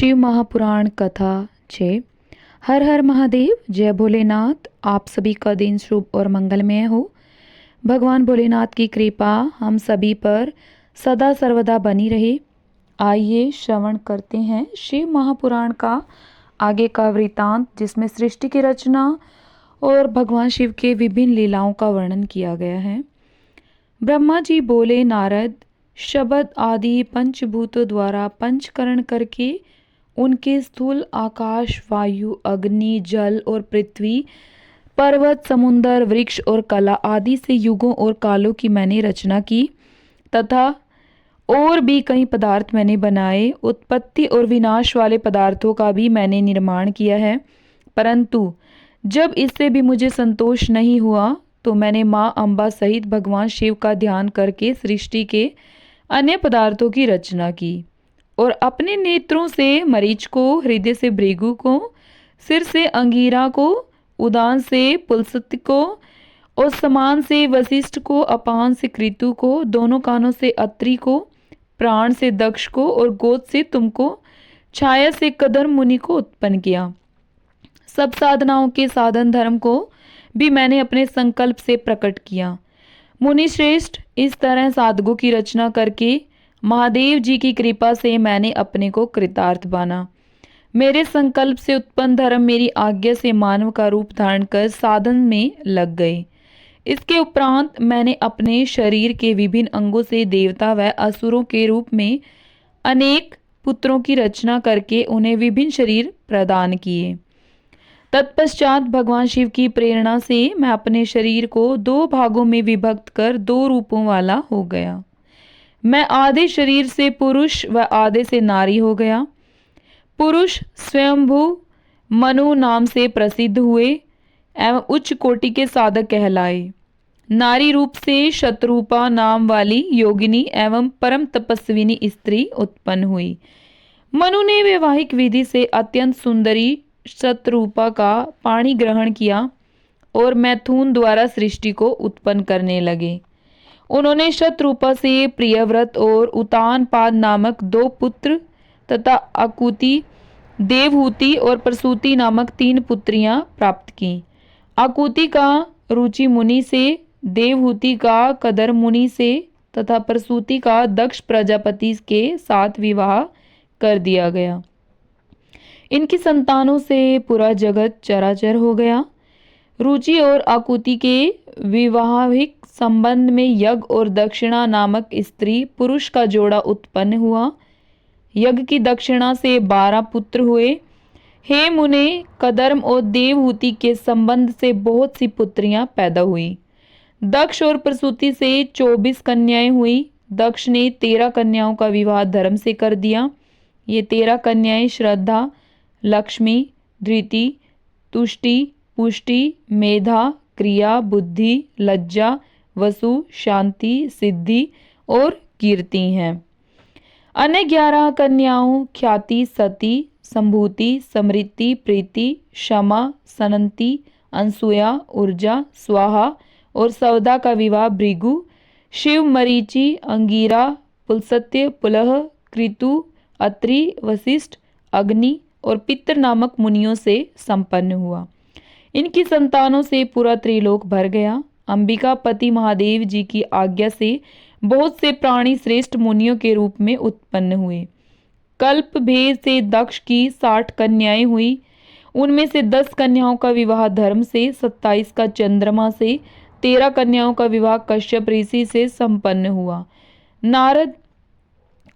शिव महापुराण कथा 6। हर हर महादेव, जय भोलेनाथ। आप सभी का दिन शुभ और मंगलमय हो। भगवान भोलेनाथ की कृपा हम सभी पर सदा सर्वदा बनी रहे। आइए श्रवण करते हैं शिव महापुराण का आगे का वृतांत, जिसमें सृष्टि की रचना और भगवान शिव के विभिन्न लीलाओं का वर्णन किया गया है। ब्रह्मा जी बोले, नारद, शब्द आदि पंचभूतों द्वारा पंचकरण करके उनके स्थूल आकाश, वायु, अग्नि, जल और पृथ्वी, पर्वत, समुद्र, वृक्ष और कला आदि से युगों और कालों की मैंने रचना की तथा और भी कई पदार्थ मैंने बनाए। उत्पत्ति और विनाश वाले पदार्थों का भी मैंने निर्माण किया है। परंतु जब इससे भी मुझे संतोष नहीं हुआ तो मैंने माँ अम्बा सहित भगवान शिव का ध्यान करके सृष्टि के अन्य पदार्थों की रचना की और अपने नेत्रों से मरीच को, हृदय से भृगु को, सिर से अंगीरा को, उदान से पुलस्त्य को और समान से वशिष्ठ को, अपान से कृतु को, दोनों कानों से अत्रि को, प्राण से दक्ष को और गोद से तुमको, छाया से कदर्म मुनि को उत्पन्न किया। सब साधनाओं के साधन धर्म को भी मैंने अपने संकल्प से प्रकट किया। मुनि श्रेष्ठ, इस तरह साधकों की रचना करके महादेव जी की कृपा से मैंने अपने को कृतार्थ माना। मेरे संकल्प से उत्पन्न धर्म मेरी आज्ञा से मानव का रूप धारण कर साधन में लग गए। इसके उपरांत मैंने अपने शरीर के विभिन्न अंगों से देवता व असुरों के रूप में अनेक पुत्रों की रचना करके उन्हें विभिन्न शरीर प्रदान किए। तत्पश्चात भगवान शिव की प्रेरणा से मैं अपने शरीर को 2 भागों में विभक्त कर 2 रूपों वाला हो गया। मैं आधे शरीर से पुरुष व आधे से नारी हो गया। पुरुष स्वयंभू मनु नाम से प्रसिद्ध हुए एवं उच्च कोटि के साधक कहलाए। नारी रूप से शतरूपा नाम वाली योगिनी एवं परम तपस्विनी स्त्री उत्पन्न हुई। मनु ने वैवाहिक विधि से अत्यंत सुंदरी शतरूपा का पाणी ग्रहण किया और मैथुन द्वारा सृष्टि को उत्पन्न करने लगे। उन्होंने शतरूपा से प्रियव्रत और उतानपाद नामक 2 पुत्र तथा आकुति, देवहूति और प्रसूति नामक 3 पुत्रियां प्राप्त की। आकुति का रुचि मुनि से, देवहूति का कदर मुनि से तथा प्रसूति का दक्ष प्रजापति के साथ विवाह कर दिया गया। इनकी संतानों से पूरा जगत चराचर हो गया। रुचि और आकुति के विवाहिक संबंध में यज्ञ और दक्षिणा नामक स्त्री पुरुष का जोड़ा उत्पन्न हुआ। यज्ञ की दक्षिणा से 12 पुत्र हुए। हे मुने, कदर्म और देवहूति के संबंध से बहुत सी पुत्रियां पैदा हुई। दक्ष और प्रसूति से 24 कन्याएं हुई। दक्ष ने 13 कन्याओं का विवाह धर्म से कर दिया। ये 13 कन्याएं श्रद्धा, लक्ष्मी, धृति, तुष्टि, पुष्टि, मेधा, क्रिया, बुद्धि, लज्जा, वसु, शांति, सिद्धि और कीर्ति हैं। अन्य 11 कन्याओं ख्याति, सती, संभूति, समृद्धि, प्रीति, क्षमा, सनंती, अनसुया, ऊर्जा, स्वाहा और सवदा का विवाह भृगु, शिव, मरीचि, अंगीरा, पुलस्त्य, पुलह, कृतु, अत्रि, वशिष्ठ, अग्नि और पितर नामक मुनियों से संपन्न हुआ। इनकी संतानों से पूरा त्रिलोक भर गया। अंबिका पति महादेव जी की आज्ञा से बहुत से प्राणी श्रेष्ठ मुनियों के रूप में उत्पन्न हुए। कल्प भेद से दक्ष की 60 कन्याएं हुई। उनमें से 10 कन्याओं का विवाह धर्म से, 27 का चंद्रमा से, 13 कन्याओं का विवाह कश्यप ऋषि से संपन्न हुआ। नारद,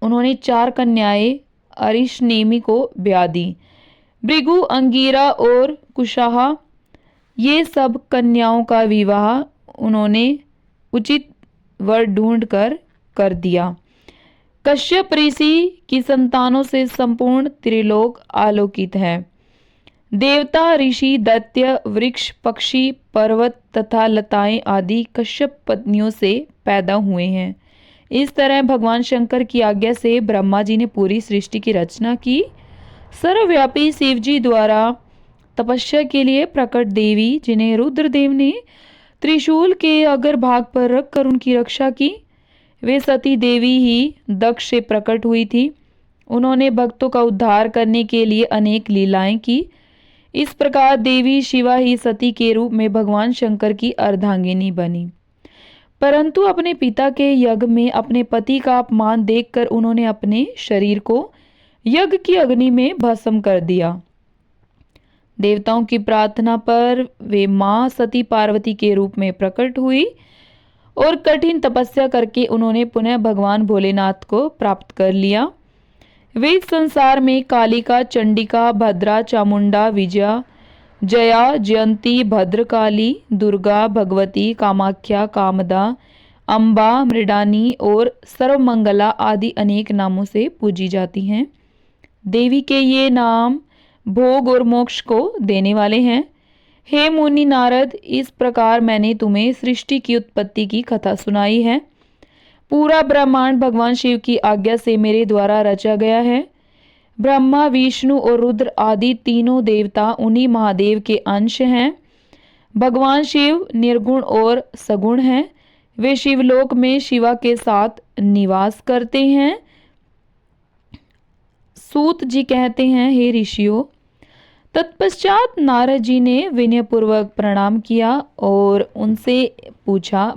उन्होंने 4 कन्याएं अरिशनेमि को ब्याह दी। भृगु, अंगीरा और कुशाहा, ये सब कन्याओं का विवाह उन्होंने उचित वर ढूंढ कर दिया। कश्यप ऋषि की संतानों से संपूर्ण त्रिलोक आलोकित है। देवता, ऋषि, दैत्य, वृक्ष, पक्षी, पर्वत तथा लताएं आदि कश्यप पत्नियों से पैदा हुए हैं। इस तरह भगवान शंकर की आज्ञा से ब्रह्मा जी ने पूरी सृष्टि की रचना की। सर्वव्यापी शिव जी द्वारा तपस्या के लिए प्रकट देवी, जिन्हें रुद्रदेव ने त्रिशूल के अग्र भाग पर रखकर उनकी रक्षा की, वे सती देवी ही दक्ष से प्रकट हुई थी। उन्होंने भक्तों का उद्धार करने के लिए अनेक लीलाएं की। इस प्रकार देवी शिवा ही सती के रूप में भगवान शंकर की अर्धांगिनी बनी। परंतु अपने पिता के यज्ञ में अपने पति का अपमान देखकर उन्होंने अपने शरीर को यज्ञ की अग्नि में भस्म कर दिया। देवताओं की प्रार्थना पर वे मां सती पार्वती के रूप में प्रकट हुई और कठिन तपस्या करके उन्होंने पुनः भगवान भोलेनाथ को प्राप्त कर लिया। वे इस संसार में कालिका, चंडिका, भद्रा, चामुंडा, विजया, जया, जयंती, भद्रकाली, दुर्गा, भगवती, कामाख्या, कामदा, अम्बा, मृडानी और सर्वमंगला आदि अनेक नामों से पूजी जाती हैं। देवी के ये नाम भोग और मोक्ष को देने वाले हैं। हे मुनि नारद, इस प्रकार मैंने तुम्हें सृष्टि की उत्पत्ति की कथा सुनाई है। पूरा ब्रह्मांड भगवान शिव की आज्ञा से मेरे द्वारा रचा गया है। ब्रह्मा, विष्णु और रुद्र आदि तीनों देवता उन्हीं महादेव के अंश हैं। भगवान शिव निर्गुण और सगुण हैं। वे शिवलोक में शिवा के साथ निवास करते हैं। सूत जी कहते हैं, हे ऋषियों, तत्पश्चात नारद जी ने विनयपूर्वक प्रणाम किया और उनसे पूछा,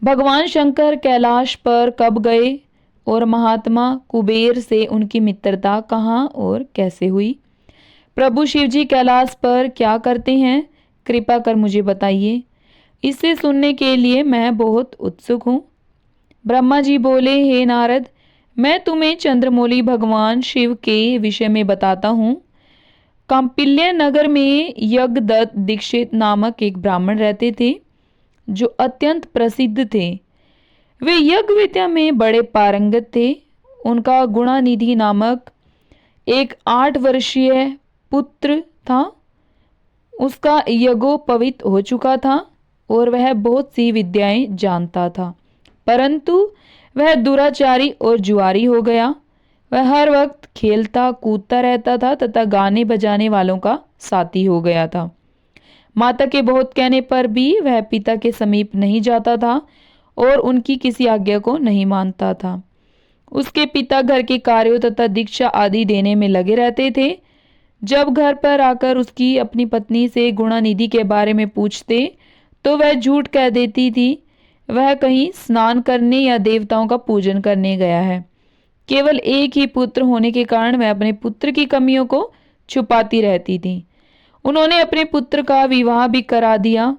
भगवान शंकर कैलाश पर कब गए और महात्मा कुबेर से उनकी मित्रता कहाँ और कैसे हुई? प्रभु शिव जी कैलाश पर क्या करते हैं? कृपा कर मुझे बताइए। इसे सुनने के लिए मैं बहुत उत्सुक हूँ। ब्रह्मा जी बोले, हे नारद, मैं तुम्हें चंद्रमौली भगवान शिव के विषय में बताता हूँ। कांपिल्य नगर में यज्ञदत्त दीक्षित नामक एक ब्राह्मण रहते थे जो अत्यंत प्रसिद्ध थे। वे यज्ञ विद्या में बड़े पारंगत थे। उनका गुणानिधि नामक एक 8 वर्षीय पुत्र था। उसका यज्ञोपवीत हो चुका था और वह बहुत सी विद्याएं जानता था, परंतु वह दुराचारी और जुआरी हो गया। वह हर वक्त खेलता कूदता रहता था तथा गाने बजाने वालों का साथी हो गया था। माता के बहुत कहने पर भी वह पिता के समीप नहीं जाता था और उनकी किसी आज्ञा को नहीं मानता था। उसके पिता घर के कार्यों तथा दीक्षा आदि देने में लगे रहते थे। जब घर पर आकर उसकी अपनी पत्नी से गुणानिधि के बारे में पूछते तो वह झूठ कह देती थी। वह कहीं स्नान करने या देवताओं का पूजन करने गया है। केवल एक ही पुत्र होने के कारण वह अपने पुत्र की कमियों को छुपाती रहती थी। उन्होंने अपने पुत्र का विवाह भी करा दिया।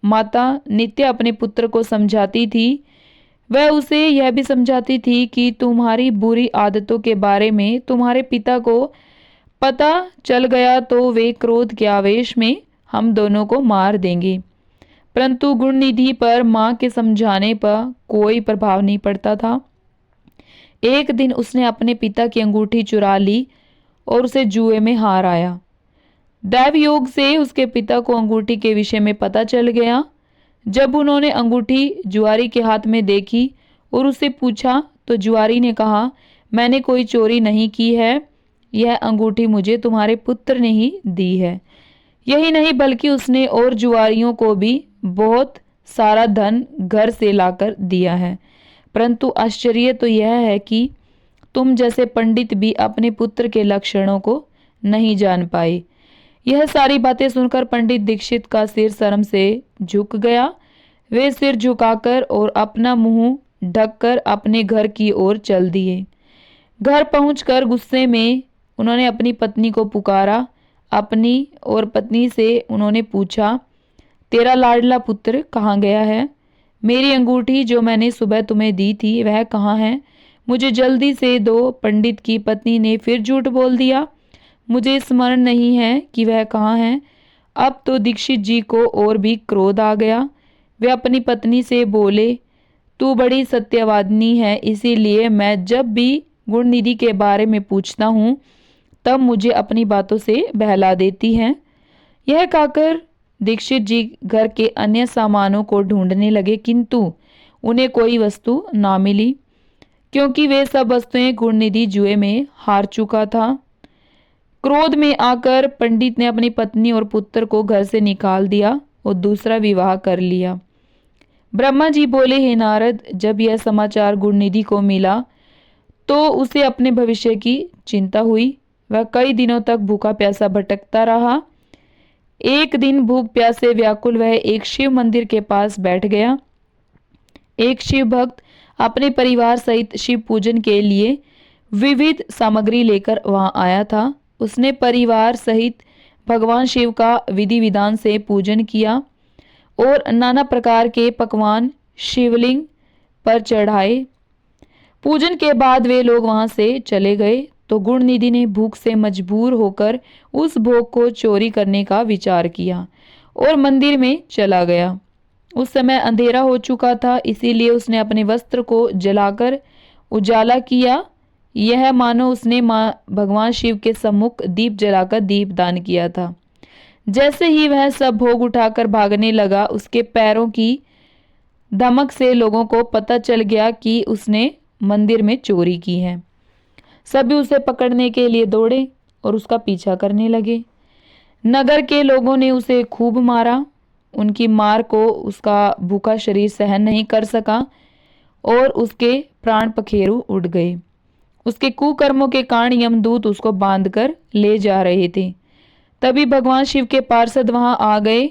माता नित्य अपने पुत्र को समझाती थी। वह उसे यह भी समझाती थी कि तुम्हारी बुरी आदतों के बारे में तुम्हारे पिता को पता चल गया तो वे क्रोध के आवेश में हम दोनों को मार देंगे। परंतु गुणनिधि पर माँ के समझाने पर कोई प्रभाव नहीं पड़ता था। एक दिन उसने अपने पिता की अंगूठी चुरा ली और उसे जुए में हार आया। दैव योग से उसके पिता को अंगूठी के विषय में पता चल गया। जब उन्होंने अंगूठी जुआरी के हाथ में देखी और उससे पूछा तो जुआरी ने कहा, मैंने कोई चोरी नहीं की है, यह अंगूठी मुझे तुम्हारे पुत्र ने ही दी है। यही नहीं बल्कि उसने और जुआरियों को भी बहुत सारा धन घर से लाकर दिया है। परंतु आश्चर्य तो यह है कि तुम जैसे पंडित भी अपने पुत्र के लक्षणों को नहीं जान पाए। यह सारी बातें सुनकर पंडित दीक्षित का सिर शर्म से झुक गया। वे सिर झुकाकर और अपना मुंह ढककर अपने घर की ओर चल दिए। घर पहुंचकर गुस्से में उन्होंने अपनी पत्नी को पुकारा। अपनी और पत्नी से उन्होंने पूछा, तेरा लाडला पुत्र कहाँ गया है? मेरी अंगूठी जो मैंने सुबह तुम्हें दी थी वह कहाँ है? मुझे जल्दी से दो। पंडित की पत्नी ने फिर झूठ बोल दिया, मुझे स्मरण नहीं है कि वह कहाँ है। अब तो दीक्षित जी को और भी क्रोध आ गया। वे अपनी पत्नी से बोले, तू बड़ी सत्यवादिनी है, इसीलिए मैं जब भी गुणनिधि के बारे में पूछता हूँ तब मुझे अपनी बातों से बहला देती है। यह कहकर दीक्षित जी घर के अन्य सामानों को ढूंढने लगे, किंतु उन्हें कोई वस्तु ना मिली क्योंकि वे सब वस्तुएं गुणनिधि जुए में हार चुका था। क्रोध में आकर पंडित ने अपनी पत्नी और पुत्र को घर से निकाल दिया और दूसरा विवाह कर लिया। ब्रह्मा जी बोले, हे नारद, जब यह समाचार गुणनिधि को मिला तो उसे अपने भविष्य की चिंता हुई। वह कई दिनों तक भूखा प्यासा भटकता रहा। एक दिन भूख प्यास से व्याकुल वह एक शिव मंदिर के पास बैठ गया। एक शिव भक्त अपने परिवार सहित शिव पूजन के लिए विविध सामग्री लेकर वहां आया था। उसने परिवार सहित भगवान शिव का विधि विधान से पूजन किया और नाना प्रकार के पकवान शिवलिंग पर चढ़ाए। पूजन के बाद वे लोग वहां से चले गए तो गुणनिधि ने भूख से मजबूर होकर उस भोग को चोरी करने का विचार किया और मंदिर में चला गया। उस समय अंधेरा हो चुका था, इसीलिए उसने अपने वस्त्र को जलाकर उजाला किया। यह मानो उसने भगवान शिव के सम्मुख दीप जलाकर दीपदान किया था। जैसे ही वह सब भोग उठाकर भागने लगा, उसके पैरों की धमक से लोगों को पता चल गया कि उसने मंदिर में चोरी की है। सभी उसे पकड़ने के लिए दौड़े और उसका पीछा करने लगे। नगर के लोगों ने उसे खूब मारा। उनकी मार को उसका भूखा शरीर सहन नहीं कर सका और उसके प्राण पखेरु उड़ गए। उसके कुकर्मों के कारण यमदूत उसको बांधकर ले जा रहे थे। तभी भगवान शिव के पार्षद वहां आ गए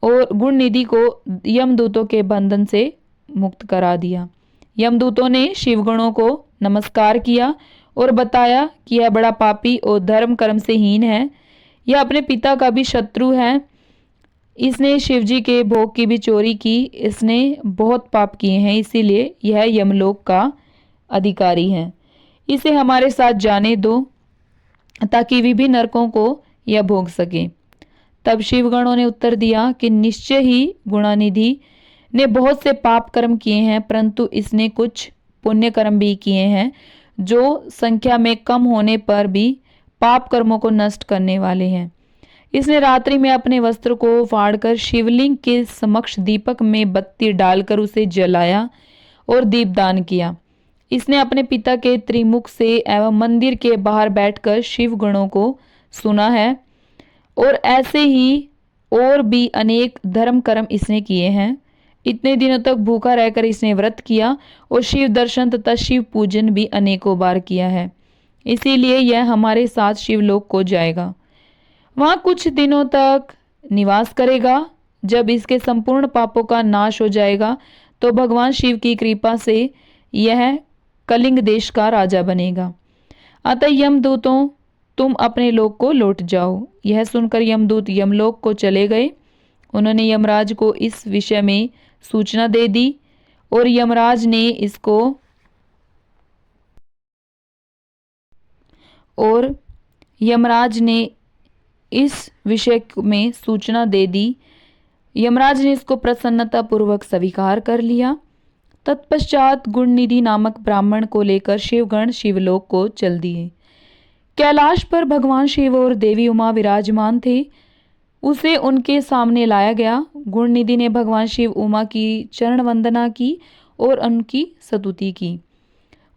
और गुणनिधि को यमदूतों के बंधन से मुक्त करा दिया। यमदूतों ने शिवगणों को नमस्कार किया और बताया कि यह बड़ा पापी और धर्म कर्म से हीन है। यह अपने पिता का भी शत्रु है। इसने शिवजी के भोग की भी चोरी की। इसने बहुत पाप किए हैं, इसीलिए यह यमलोक का अधिकारी है। इसे हमारे साथ जाने दो ताकि विभिन्न नरकों को यह भोग सके। तब शिवगणों ने उत्तर दिया कि निश्चय ही गुणानिधि ने बहुत से पाप कर्म किए हैं, परंतु इसने कुछ पुण्य कर्म भी किए हैं जो संख्या में कम होने पर भी पाप कर्मों को नष्ट करने वाले हैं। इसने रात्रि में अपने वस्त्र को फाड़कर शिवलिंग के समक्ष दीपक में बत्ती डालकर उसे जलाया और दीपदान किया। इसने अपने पिता के त्रिमुख से एवं मंदिर के बाहर बैठकर शिव गणों को सुना है और ऐसे ही और भी अनेक धर्म कर्म इसने किए हैं। इतने दिनों तक भूखा रहकर इसने व्रत किया और शिव दर्शन तथा शिव पूजन भी अनेकों बार किया है। इसीलिए यह हमारे साथ शिवलोक को जाएगा, वहां कुछ दिनों तक निवास करेगा। जब इसके संपूर्ण पापों का नाश हो जाएगा तो भगवान शिव की कृपा से यह कलिंग देश का राजा बनेगा। अतः यमदूतों, तुम अपने लोक को लौट जाओ। यह सुनकर यमदूत यमलोक को चले गए। उन्होंने यमराज को इस विषय में सूचना दे दी और यमराज ने इसको प्रसन्नता पूर्वक स्वीकार कर लिया। तत्पश्चात गुणनिधि नामक ब्राह्मण को लेकर शिवगण शिवलोक को चल दिए। कैलाश पर भगवान शिव और देवी उमा विराजमान थे। उसे उनके सामने लाया गया। गुणनिधि ने भगवान शिव उमा की चरण वंदना की और उनकी स्तुति की।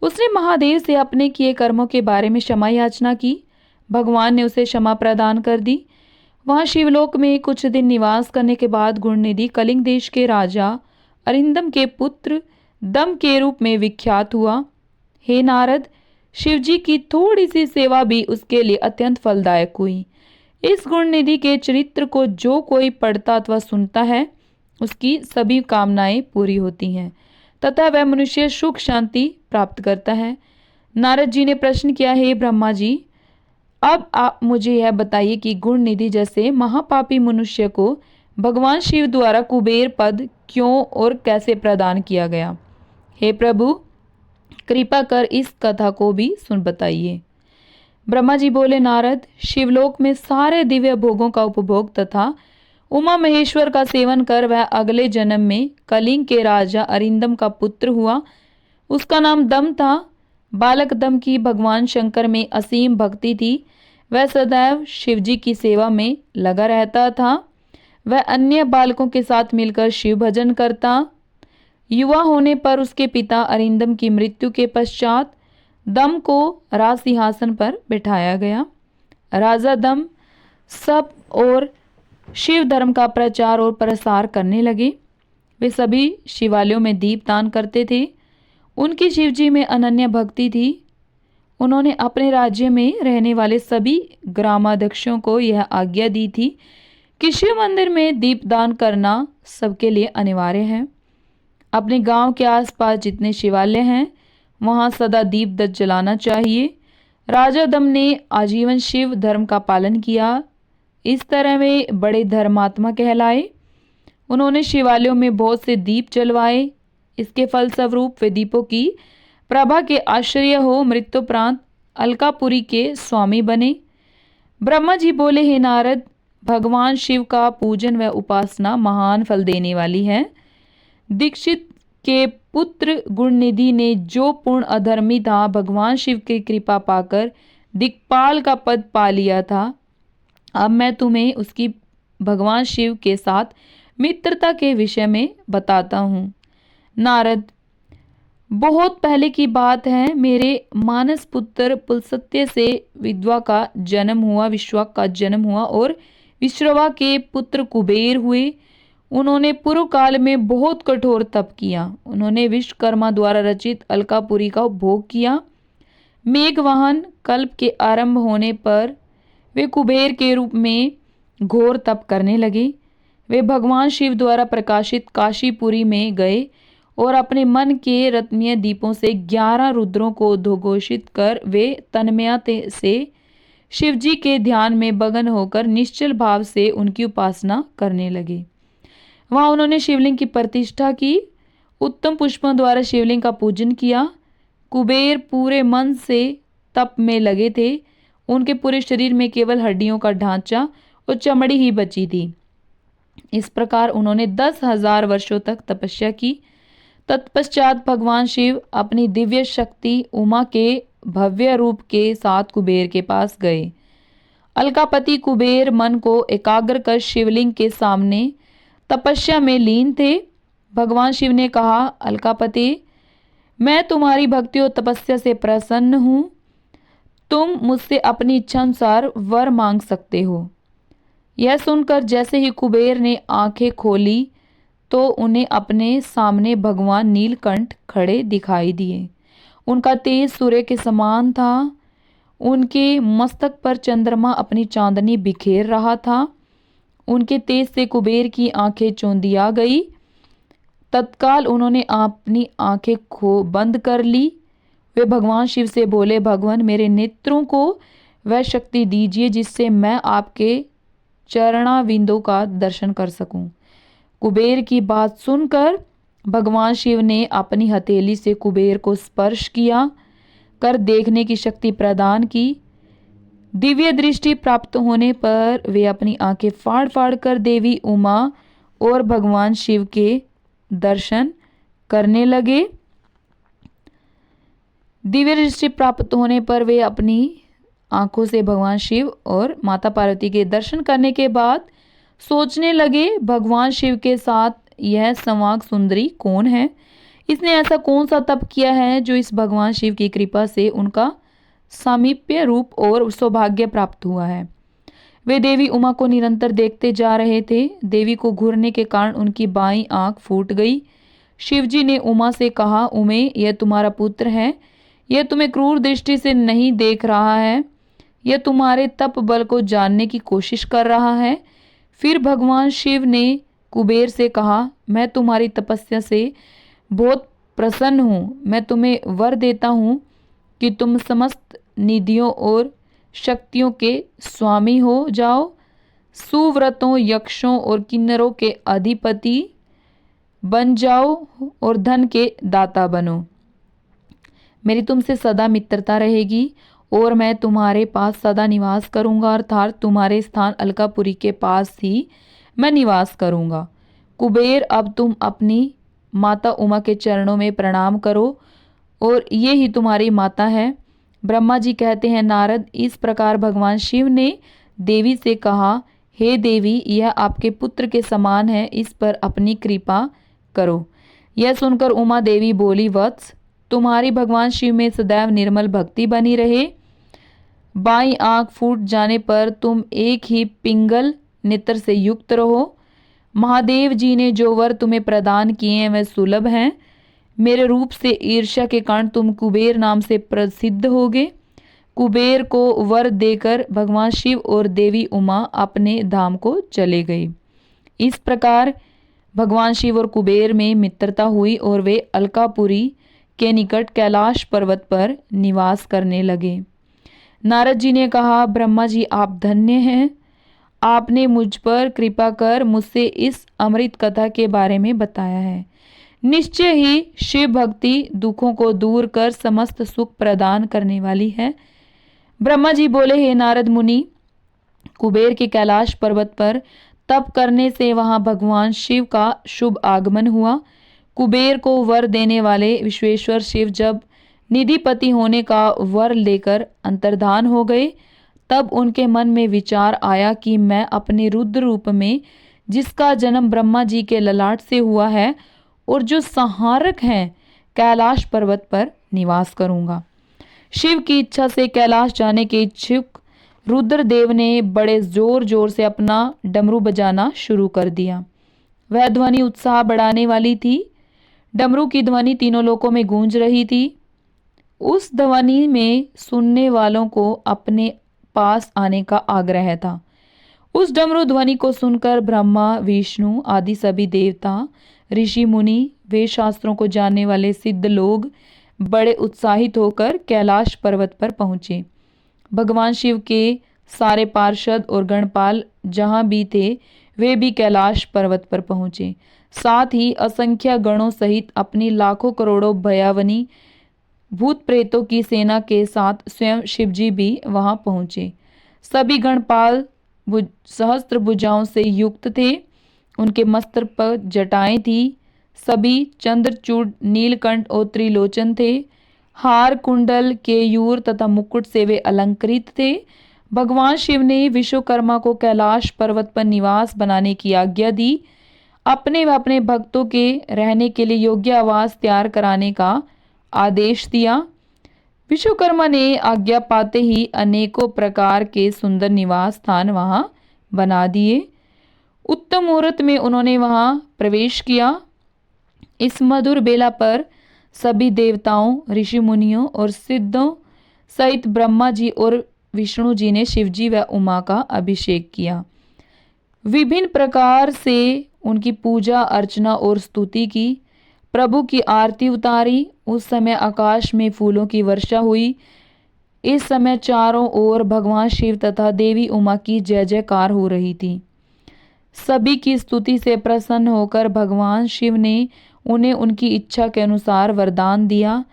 उसने महादेव से अपने किए कर्मों के बारे में क्षमा याचना की। भगवान ने उसे क्षमा प्रदान कर दी। वहां शिवलोक में कुछ दिन निवास करने के बाद गुणनिधि कलिंग देश के राजा अरिंदम के पुत्र दम के रूप में विख्यात हुआ। हे नारद, शिवजी की थोड़ी सी सेवा भी उसके लिए अत्यंत फलदायक हुई। इस गुणनिधि के चरित्र को जो कोई पढ़ता अथवा सुनता है उसकी सभी कामनाएं पूरी होती हैं तथा वह मनुष्य सुख शांति प्राप्त करता है। नारद जी ने प्रश्न किया, हे ब्रह्मा जी, अब आप मुझे यह बताइए कि गुणनिधि जैसे महापापी मनुष्य को भगवान शिव द्वारा कुबेर पद क्यों और कैसे प्रदान किया गया। हे प्रभु, कृपा कर इस कथा को भी सुन बताइए। ब्रह्मा जी बोले, नारद, शिवलोक में सारे दिव्य भोगों का उपभोग तथा उमा महेश्वर का सेवन कर वह अगले जन्म में कलिंग के राजा अरिंदम का पुत्र हुआ। उसका नाम दम था। बालक दम की भगवान शंकर में असीम भक्ति थी। वह सदैव शिवजी की सेवा में लगा रहता था। वह अन्य बालकों के साथ मिलकर शिव भजन करता। युवा होने पर उसके पिता अरिंदम की मृत्यु के पश्चात दम को राज सिंहासन पर बिठाया गया। राजा दम सब और शिव धर्म का प्रचार और प्रसार करने लगे। वे सभी शिवालयों में दीपदान करते थे। उनकी शिवजी में अनन्य भक्ति थी। उन्होंने अपने राज्य में रहने वाले सभी ग्रामाध्यक्षों को यह आज्ञा दी थी कि शिव मंदिर में दीपदान करना सबके लिए अनिवार्य है। अपने गांव के आसपास जितने शिवालय हैं वहां सदा दीप जलाना चाहिए। राजा दम ने आजीवन शिव धर्म का पालन किया। इस तरह वे बड़े धर्मात्मा कहलाए। उन्होंने शिवालयों में बहुत से दीप जलवाए। इसके फलस्वरूप वे दीपों की प्रभा के आश्चर्य हो मृत्युपरांत अलकापुरी के स्वामी बने। ब्रह्मा जी बोले, हे नारद, भगवान शिव का पूजन व उपासना महान फल देने वाली है। दीक्षित के पुत्र गुणनिधि ने जो पूर्ण अधर्मी था, भगवान शिव की कृपा पाकर दिक्पाल का पद पा लिया था। अब मैं तुम्हें उसकी भगवान शिव के साथ मित्रता के विषय में बताता हूँ। नारद, बहुत पहले की बात है, मेरे मानस पुत्र पुलस्त्य से विश्वा का जन्म हुआ और विश्रवा के पुत्र कुबेर हुए। उन्होंने पूर्व काल में बहुत कठोर तप किया। उन्होंने विश्वकर्मा द्वारा रचित अलकापुरी का उपभोग किया। मेघवाहन कल्प के आरंभ होने पर वे कुबेर के रूप में घोर तप करने लगे। वे भगवान शिव द्वारा प्रकाशित काशीपुरी में गए और अपने मन के रत्नीय दीपों से 11 रुद्रों को उद्घोषित कर वे तन्मयता से शिवजी के ध्यान में मगन होकर निश्चल भाव से उनकी उपासना करने लगे। वहां उन्होंने शिवलिंग की प्रतिष्ठा की। उत्तम पुष्पों द्वारा शिवलिंग का पूजन किया। कुबेर पूरे मन से तप में लगे थे। उनके पूरे शरीर में केवल हड्डियों का ढांचा और चमड़ी ही बची थी। इस प्रकार उन्होंने 10,000 वर्षों तक तपस्या की। तत्पश्चात भगवान शिव अपनी दिव्य शक्ति उमा के भव्य रूप के साथ कुबेर के पास गए। अलकापति कुबेर मन को एकाग्र कर शिवलिंग के सामने तपस्या में लीन थे। भगवान शिव ने कहा, अलकापति, मैं तुम्हारी भक्ति और तपस्या से प्रसन्न हूँ। तुम मुझसे अपनी इच्छा अनुसार वर मांग सकते हो। यह सुनकर जैसे ही कुबेर ने आंखें खोली तो उन्हें अपने सामने भगवान नीलकंठ खड़े दिखाई दिए। उनका तेज सूर्य के समान था। उनके मस्तक पर चंद्रमा अपनी चांदनी बिखेर रहा था। उनके तेज से कुबेर की आंखें चौंधिया गई। तत्काल उन्होंने अपनी आंखें बंद कर ली। वे भगवान शिव से बोले, भगवान, मेरे नेत्रों को वह शक्ति दीजिए जिससे मैं आपके चरणाविंदों का दर्शन कर सकूं। कुबेर की बात सुनकर भगवान शिव ने अपनी हथेली से कुबेर को स्पर्श किया कर देखने की शक्ति प्रदान की। दिव्य दृष्टि प्राप्त होने पर वे अपनी आंखें फाड़ फाड़ कर देवी उमा और भगवान शिव के दर्शन करने लगे। दिव्य दृष्टि प्राप्त होने पर वे अपनी आंखों से भगवान शिव और माता पार्वती के दर्शन करने के बाद सोचने लगे, भगवान शिव के साथ यह संवाग सुंदरी कौन है? इसने ऐसा कौन सा तप किया है जो इस भगवान शिव की कृपा से उनका सामीप्य रूप और सौभाग्य प्राप्त हुआ है। वे देवी उमा को निरंतर देखते जा रहे थे। देवी को घूरने के कारण उनकी बाईं आंख फूट गई। शिवजी ने उमा से कहा, उमे, यह तुम्हारा पुत्र है। यह तुम्हें क्रूर दृष्टि से नहीं देख रहा है। यह तुम्हारे तप बल को जानने की कोशिश कर रहा है। फिर भगवान शिव ने कुबेर से कहा, मैं तुम्हारी तपस्या से बहुत प्रसन्न हूँ। मैं तुम्हें वर देता हूँ कि तुम समस्त निधियों और शक्तियों के स्वामी हो जाओ। सुव्रतों, यक्षों और किन्नरों के अधिपति बन जाओ और धन के दाता बनो। मेरी तुमसे सदा मित्रता रहेगी और मैं तुम्हारे पास सदा निवास करूंगा, अर्थात तुम्हारे स्थान अलकापुरी के पास ही मैं निवास करूंगा। कुबेर, अब तुम अपनी माता उमा के चरणों में प्रणाम करो और ये ही तुम्हारी माता है। ब्रह्मा जी कहते हैं, नारद, इस प्रकार भगवान शिव ने देवी से कहा, हे देवी, यह आपके पुत्र के समान है, इस पर अपनी कृपा करो। यह सुनकर उमा देवी बोली, वत्स, तुम्हारी भगवान शिव में सदैव निर्मल भक्ति बनी रहे। बाईं आंख फूट जाने पर तुम एक ही पिंगल नेत्र से युक्त रहो। महादेव जी ने जो वर तुम्हें प्रदान किए हैं वह सुलभ हैं। मेरे रूप से ईर्ष्या के कारण तुम कुबेर नाम से प्रसिद्ध होगे। कुबेर को वर देकर भगवान शिव और देवी उमा अपने धाम को चले गए। इस प्रकार भगवान शिव और कुबेर में मित्रता हुई और वे अलकापुरी के निकट कैलाश पर्वत पर निवास करने लगे। नारद जी ने कहा, ब्रह्मा जी आप धन्य हैं, आपने मुझ पर कृपा कर मुझसे इस अमृत कथा के बारे में बताया है। निश्चय ही शिव भक्ति दुखों को दूर कर समस्त सुख प्रदान करने वाली है। ब्रह्मा जी बोले, हे नारद मुनि, कुबेर के कैलाश पर्वत पर तप करने से वहां भगवान शिव का शुभ आगमन हुआ। कुबेर को वर देने वाले विश्वेश्वर शिव जब निधिपति होने का वर लेकर अंतर्धान हो गए, तब उनके मन में विचार आया कि मैं अपने रुद्र रूप में, जिसका जन्म ब्रह्मा जी के ललाट से हुआ है और जो संहारक हैं, कैलाश पर्वत पर निवास करूंगा। शिव की इच्छा से कैलाश जाने के इच्छुक रुद्रदेव ने बड़े जोर जोर से अपना डमरू बजाना शुरू कर दिया। वह ध्वनि उत्साह बढ़ाने वाली थी। डमरू की ध्वनि तीनों लोकों में गूंज रही थी। उस ध्वनि में सुनने वालों को अपने पास आने का आग्रह था। उस डमरू ध्वनि को सुनकर ब्रह्मा, विष्णु आदि सभी देवता, ऋषि मुनि, वेद शास्त्रों को जानने वाले सिद्ध लोग बड़े उत्साहित होकर कैलाश पर्वत पर पहुंचे। भगवान शिव के सारे पार्षद और गणपाल जहां भी थे, वे भी कैलाश पर्वत पर पहुंचे। साथ ही असंख्य गणों सहित अपनी लाखों करोड़ों भयावनी भूत प्रेतों की सेना के साथ स्वयं शिवजी भी वहां पहुंचे। सभी गणपाल सहस्त्र भुजाओं से युक्त थे। उनके मस्तक पर जटाएं थी। सभी चंद्रचूड़, नीलकंठ और त्रिलोचन थे। हार, कुंडल, केयूर तथा मुकुट से वे अलंकृत थे। भगवान शिव ने विश्वकर्मा को कैलाश पर्वत पर निवास बनाने की आज्ञा दी। अपने व अपने भक्तों के रहने के लिए योग्य आवास तैयार कराने का आदेश दिया। विश्वकर्मा ने आज्ञा पाते ही अनेकों प्रकार के सुंदर निवास स्थान वहां बना दिए। उत्तम मुहूर्त में उन्होंने वहां प्रवेश किया। इस मधुर बेला पर सभी देवताओं, ऋषि मुनियों और सिद्धों सहित ब्रह्मा जी और विष्णु जी ने शिवजी व उमा का अभिषेक किया। विभिन्न प्रकार से उनकी पूजा अर्चना और स्तुति की। प्रभु की आरती उतारी। उस समय आकाश में फूलों की वर्षा हुई। इस समय चारों ओर भगवान शिव तथा देवी उमा की जय जयकार हो रही थी। सभी की स्तुति से प्रसन्न होकर भगवान शिव ने उन्हें उनकी इच्छा के अनुसार वरदान दिया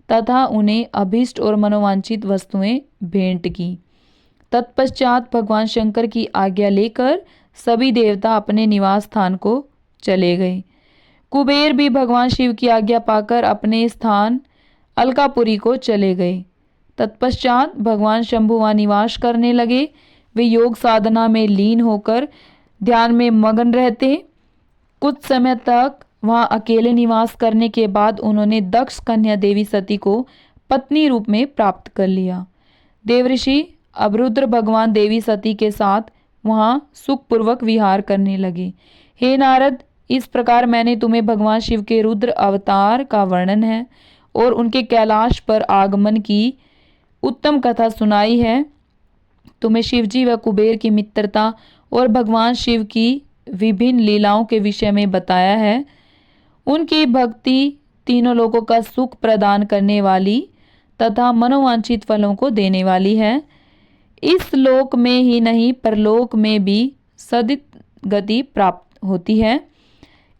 तथा उन्हें अभीष्ट और मनोवांछित वस्तुएं भेंट की। तत्पश्चात भगवान शंकर की आज्ञा लेकर सभी देवता अपने निवास स्थान को चले गए। कुबेर भी भगवान शिव की आज्ञा पाकर अपने स्थान अलकापुरी को चले गए। तत्पश्चात भगवान शंभु वहां निवास करने लगे। वे योग साधना में लीन होकर ध्यान में मगन रहते। कुछ समय तक वहां अकेले निवास करने के बाद उन्होंने दक्ष कन्या देवी सती को पत्नी रूप में प्राप्त कर लिया। देवऋषि अब रुद्र भगवान देवी सती के साथ वहां सुखपूर्वक विहार करने लगे। हे नारद, इस प्रकार मैंने तुम्हें भगवान शिव के रुद्र अवतार का वर्णन है और उनके कैलाश पर आगमन की उत्तम कथा सुनाई है। तुम्हें शिवजी व कुबेर की मित्रता और भगवान शिव की विभिन्न लीलाओं के विषय में बताया है। उनकी भक्ति तीनों लोगों का सुख प्रदान करने वाली तथा मनोवांछित फलों को देने वाली है। इस लोक में ही नहीं परलोक में भी सदित गति प्राप्त होती है।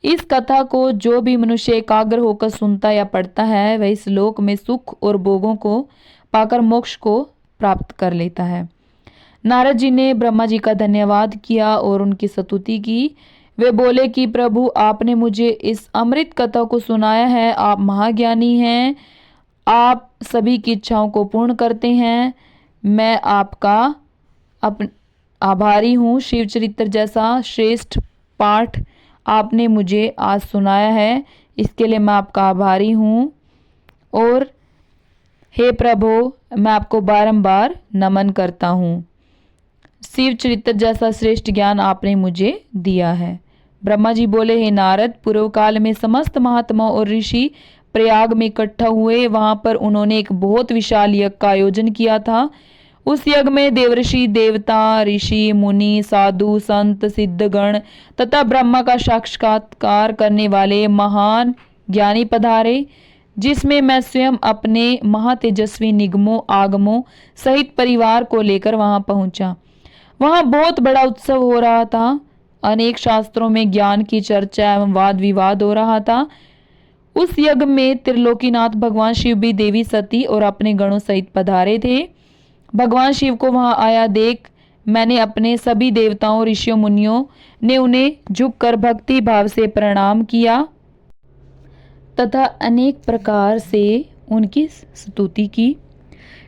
इस कथा को जो भी मनुष्य एकाग्र होकर सुनता या पढ़ता है, वह इस लोक में सुख और भोगों को पाकर मोक्ष को प्राप्त कर लेता है। नारद जी ने ब्रह्मा जी का धन्यवाद किया और उनकी स्तुति की। वे बोले कि प्रभु, आपने मुझे इस अमृत कथा को सुनाया है। आप महाज्ञानी हैं। आप सभी की इच्छाओं को पूर्ण करते हैं। मैं आपका आभारी हूँ। शिव चरित्र जैसा श्रेष्ठ पाठ आपने मुझे आज सुनाया है, इसके लिए मैं आपका आभारी हूँ। और हे प्रभु, मैं आपको बारंबार नमन करता हूँ। शिव चरित्र जैसा श्रेष्ठ ज्ञान आपने मुझे दिया है। ब्रह्मा जी बोले, हे नारद, पूर्व काल में समस्त महात्मा और ऋषि प्रयाग में इकट्ठा हुए। वहां पर उन्होंने एक बहुत विशाल यज्ञ का आयोजन किया था। उस यज्ञ में देवर्षि, देवता, ऋषि, मुनि, साधु, संत, सिद्धगण तथा ब्रह्मा का साक्षात्कार करने वाले महान ज्ञानी पधारे, जिसमें मैं स्वयं अपने महातेजस्वी निगमों आगमों सहित परिवार को लेकर वहां पहुंचा। वहां बहुत बड़ा उत्सव हो रहा था। अनेक शास्त्रों में ज्ञान की चर्चा एवं वाद विवाद हो रहा था। उस यज्ञ में त्रिलोकीनाथ भगवान शिव भी देवी सती और अपने गणों सहित पधारे थे। भगवान शिव को वहां आया देख मैंने अपने सभी देवताओं, ऋषियों, मुनियों ने उन्हें झुककर भक्ति भाव से प्रणाम किया तथा अनेक प्रकार से उनकी स्तुति की।